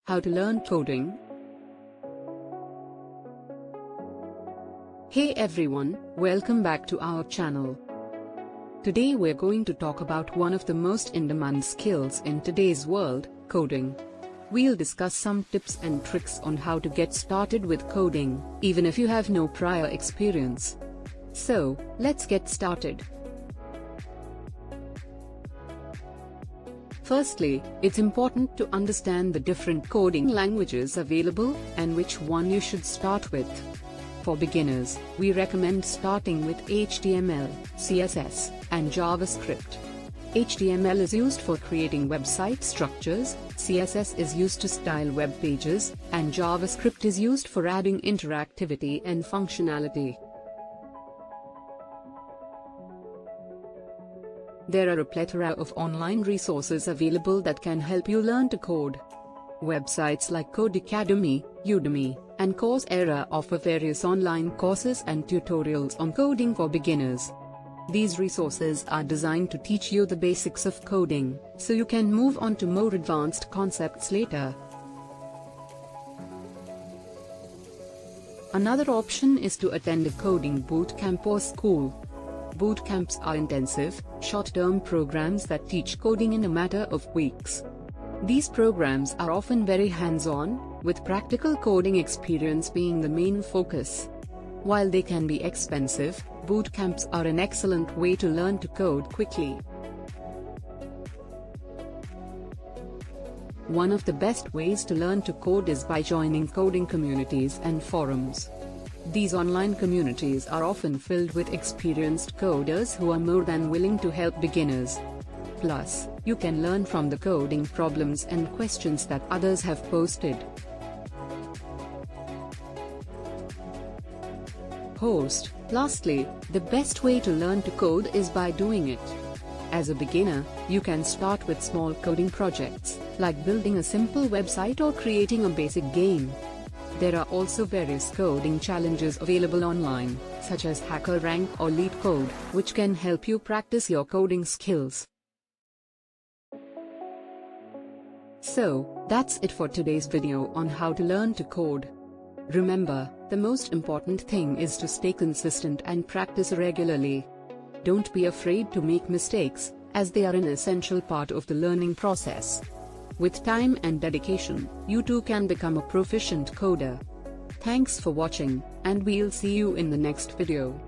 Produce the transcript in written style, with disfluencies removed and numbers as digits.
How to learn coding? Hey everyone, welcome back to our channel. Today we're going to talk about one of the most in-demand skills in today's world, coding. We'll discuss some tips and tricks on how to get started with coding, even if you have no prior experience. So, let's get started. Firstly, it's important to understand the different coding languages available and which one you should start with. For beginners, we recommend starting with HTML, CSS, and JavaScript. HTML is used for creating website structures, CSS is used to style web pages, and JavaScript is used for adding interactivity and functionality. There are a plethora of online resources available that can help you learn to code. Websites like Codecademy, Udemy, and Coursera offer various online courses and tutorials on coding for beginners. These resources are designed to teach you the basics of coding, so you can move on to more advanced concepts later. Another option is to attend a coding bootcamp or school. Boot camps are intensive, short-term programs that teach coding in a matter of weeks. These programs are often very hands-on, with practical coding experience being the main focus. While they can be expensive, boot camps are an excellent way to learn to code quickly. One of the best ways to learn to code is by joining coding communities and forums. These online communities are often filled with experienced coders who are more than willing to help beginners. Plus, you can learn from the coding problems and questions that others have posted. Lastly, the best way to learn to code is by doing it. As a beginner, you can start with small coding projects, like building a simple website or creating a basic game. There are also various coding challenges available online, such as HackerRank or LeetCode, which can help you practice your coding skills. So, that's it for today's video on how to learn to code. Remember, the most important thing is to stay consistent and practice regularly. Don't be afraid to make mistakes, as they are an essential part of the learning process. With time and dedication, you too can become a proficient coder. Thanks for watching, and we'll see you in the next video.